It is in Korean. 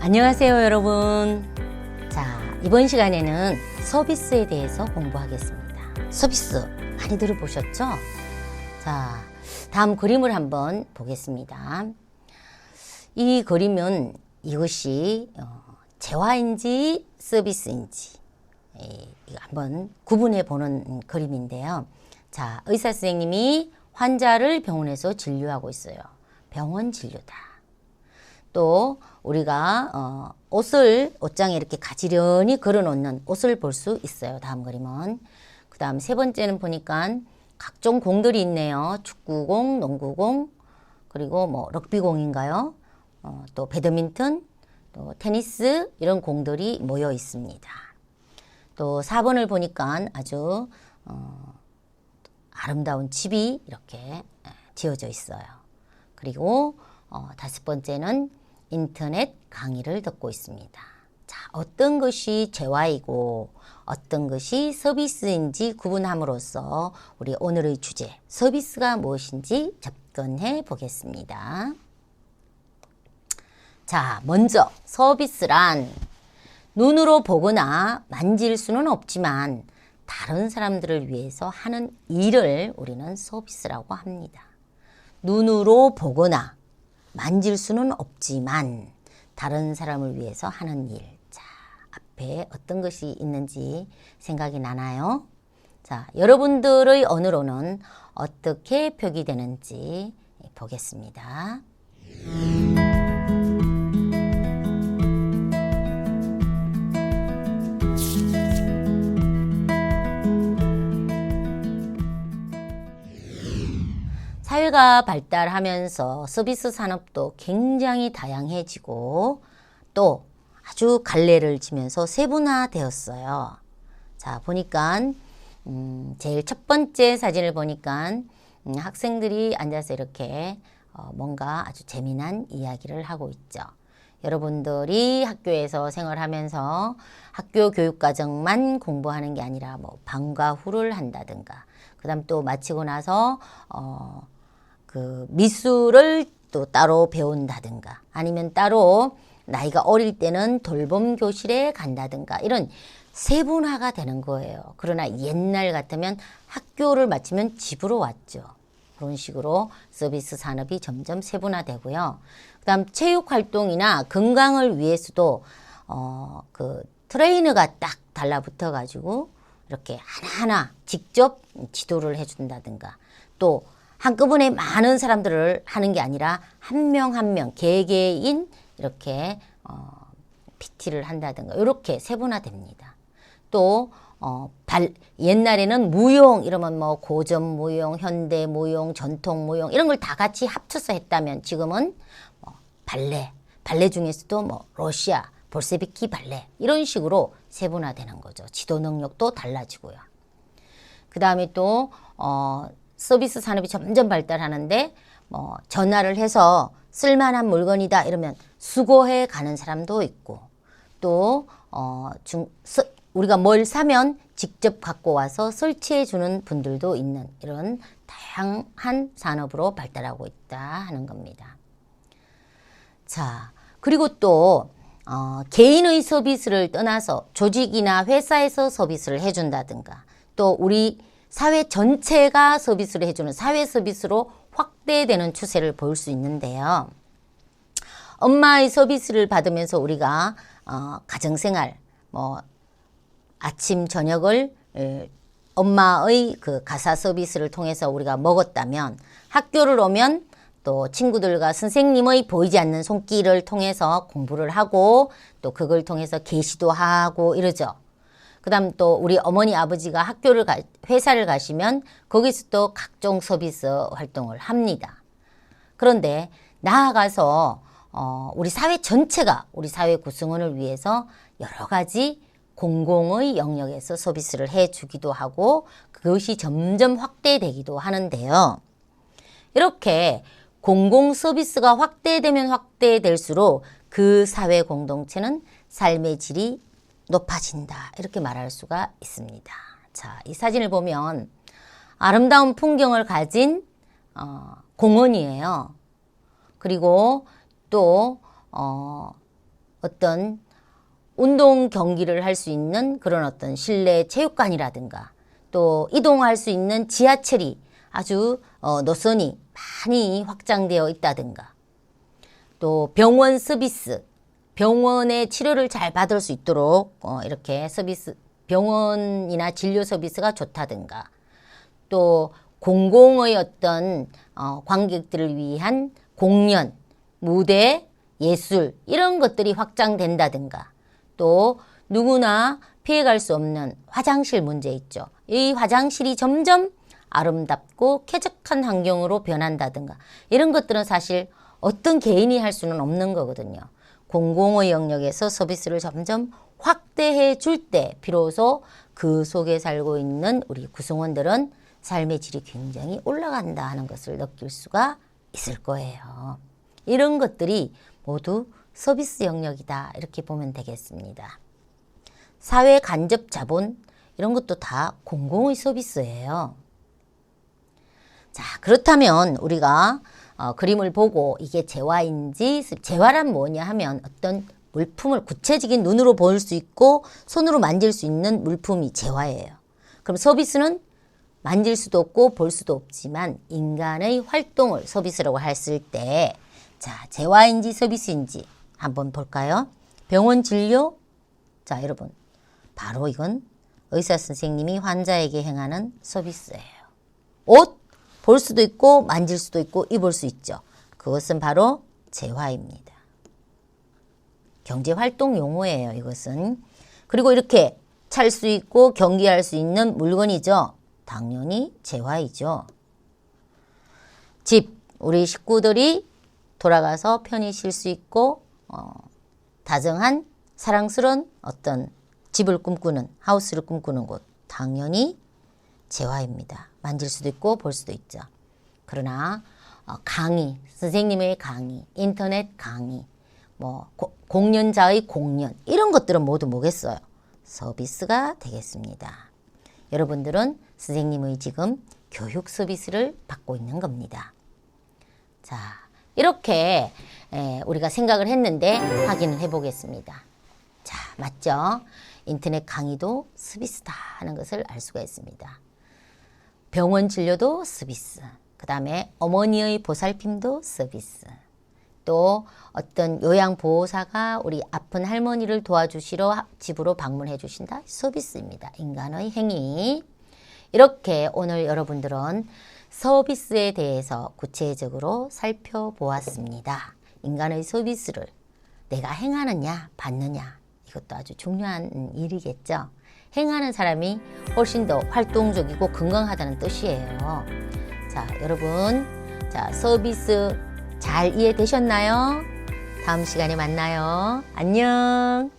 안녕하세요, 여러분. 자, 이번 시간에는 서비스에 대해서 공부하겠습니다. 서비스 많이 들어보셨죠? 자, 다음 그림을 한번 보겠습니다. 이 그림은 이것이 재화인지 서비스인지 이거 한번 구분해 보는 그림인데요. 자, 의사 선생님이 환자를 병원에서 진료하고 있어요. 병원 진료다. 또 우리가 옷장에 이렇게 가지런히 걸어놓는 옷을 볼 수 있어요. 다음 그림은. 그 다음 세 번째는 보니까 각종 공들이 있네요. 축구공, 농구공, 그리고 뭐 럭비공인가요? 또 배드민턴, 또 테니스 이런 공들이 모여 있습니다. 또 4번을 보니까 아주 아름다운 집이 이렇게 지어져 있어요. 그리고 5번째는 인터넷 강의를 듣고 있습니다. 자, 어떤 것이 재화이고 어떤 것이 서비스인지 구분함으로써 우리 오늘의 주제 서비스가 무엇인지 접근해 보겠습니다. 자, 먼저 서비스란 눈으로 보거나 만질 수는 없지만 다른 사람들을 위해서 하는 일을 우리는 서비스라고 합니다. 눈으로 보거나 만질 수는 없지만 다른 사람을 위해서 하는 일. 자, 앞에 어떤 것이 있는지 생각이 나나요? 자, 여러분들의 언어로는 어떻게 표기되는지 보겠습니다. 사회가 발달하면서 서비스 산업도 굉장히 다양해지고 또 아주 갈래를 지면서 세분화되었어요. 자, 보니까 제일 첫 번째 사진을 보니까 학생들이 앉아서 이렇게 뭔가 아주 재미난 이야기를 하고 있죠. 여러분들이 학교에서 생활하면서 학교 교육과정만 공부하는 게 아니라 뭐 방과 후를 한다든가 그 다음 또 마치고 나서 그 미술을 또 따로 배운다든가 아니면 따로 나이가 어릴 때는 돌봄 교실에 간다든가 이런 세분화가 되는 거예요. 그러나 옛날 같으면 학교를 마치면 집으로 왔죠. 그런 식으로 서비스 산업이 점점 세분화되고요. 그다음 체육 활동이나 건강을 위해서도 그 트레이너가 딱 달라붙어 가지고 이렇게 하나하나 직접 지도를 해준다든가 또 한꺼번에 많은 사람들을 하는 게 아니라 한 명 한 명 개개인 이렇게 PT를 한다든가 이렇게 세분화됩니다. 또 옛날에는 무용 이러면 뭐 고전 무용, 현대 무용, 전통 무용 이런 걸 다 같이 합쳐서 했다면 지금은 발레 중에서도 뭐 러시아 볼세비키 발레 이런 식으로 세분화되는 거죠. 지도 능력도 달라지고요. 그 다음에 또 서비스 산업이 점점 발달하는데 뭐 전화를 해서 쓸만한 물건이다 이러면 수거해 가는 사람도 있고 또 우리가 뭘 사면 직접 갖고 와서 설치해 주는 분들도 있는 이런 다양한 산업으로 발달하고 있다 하는 겁니다. 자, 그리고 또 개인의 서비스를 떠나서 조직이나 회사에서 서비스를 해준다든가 또 우리 사회 전체가 서비스를 해주는 사회 서비스로 확대되는 추세를 볼 수 있는데요. 엄마의 서비스를 받으면서 우리가 가정생활, 뭐 아침 저녁을 엄마의 그 가사 서비스를 통해서 우리가 먹었다면 학교를 오면 또 친구들과 선생님의 보이지 않는 손길을 통해서 공부를 하고 또 그걸 통해서 계시도 하고 이러죠. 그 다음 또 우리 어머니 아버지가 회사를 가시면 거기서 또 각종 서비스 활동을 합니다. 그런데 나아가서 우리 사회 전체가 우리 사회 구성원을 위해서 여러 가지 공공의 영역에서 서비스를 해주기도 하고 그것이 점점 확대되기도 하는데요. 이렇게 공공 서비스가 확대되면 확대될수록 그 사회 공동체는 삶의 질이 높아진다 이렇게 말할 수가 있습니다. 자, 이 사진을 보면 아름다운 풍경을 가진 공원이에요. 그리고 또 어떤 운동 경기를 할 수 있는 그런 어떤 실내 체육관이라든가 또 이동할 수 있는 지하철이 아주 노선이 많이 확장되어 있다든가 또 병원 서비스, 병원의 치료를 잘 받을 수 있도록 이렇게 서비스, 병원이나 진료 서비스가 좋다든가 또 공공의 어떤 관객들을 위한 공연, 무대, 예술 이런 것들이 확장된다든가 또 누구나 피해갈 수 없는 화장실 문제 있죠. 이 화장실이 점점 아름답고 쾌적한 환경으로 변한다든가 이런 것들은 사실 어떤 개인이 할 수는 없는 거거든요. 공공의 영역에서 서비스를 점점 확대해 줄 때 비로소 그 속에 살고 있는 우리 구성원들은 삶의 질이 굉장히 올라간다 하는 것을 느낄 수가 있을 거예요. 이런 것들이 모두 서비스 영역이다 이렇게 보면 되겠습니다. 사회 간접 자본 이런 것도 다 공공의 서비스예요. 자, 그렇다면 우리가 그림을 보고 이게 재화인지, 재화란 뭐냐 하면 어떤 물품을 구체적인 눈으로 볼 수 있고 손으로 만질 수 있는 물품이 재화예요. 그럼 서비스는 만질 수도 없고 볼 수도 없지만 인간의 활동을 서비스라고 했을 때 자, 재화인지 서비스인지 한번 볼까요? 병원 진료? 자, 여러분 바로 이건 의사 선생님이 환자에게 행하는 서비스예요. 옷? 볼 수도 있고 만질 수도 있고 입을 수 있죠. 그것은 바로 재화입니다. 경제활동 용어예요. 이것은. 그리고 이렇게 찰 수 있고 경기할 수 있는 물건이죠. 당연히 재화이죠. 집, 우리 식구들이 돌아가서 편히 쉴 수 있고 다정한 사랑스러운 어떤 집을 꿈꾸는 하우스를 꿈꾸는 곳 당연히 재화입니다. 만질 수도 있고 볼 수도 있죠. 그러나 강의, 선생님의 강의, 인터넷 강의, 뭐 공연자의 공연 이런 것들은 모두 뭐겠어요? 서비스가 되겠습니다. 여러분들은 선생님의 지금 교육 서비스를 받고 있는 겁니다. 자, 이렇게 우리가 생각을 했는데 확인을 해보겠습니다. 자, 맞죠? 인터넷 강의도 서비스다 하는 것을 알 수가 있습니다. 병원 진료도 서비스, 그 다음에 어머니의 보살핌도 서비스, 또 어떤 요양보호사가 우리 아픈 할머니를 도와주시러 집으로 방문해 주신다. 서비스입니다. 인간의 행위. 이렇게 오늘 여러분들은 서비스에 대해서 구체적으로 살펴보았습니다. 인간의 서비스를 내가 행하느냐 받느냐 이것도 아주 중요한 일이겠죠. 행하는 사람이 훨씬 더 활동적이고 건강하다는 뜻이에요. 자, 여러분, 자, 서비스 잘 이해되셨나요? 다음 시간에 만나요. 안녕.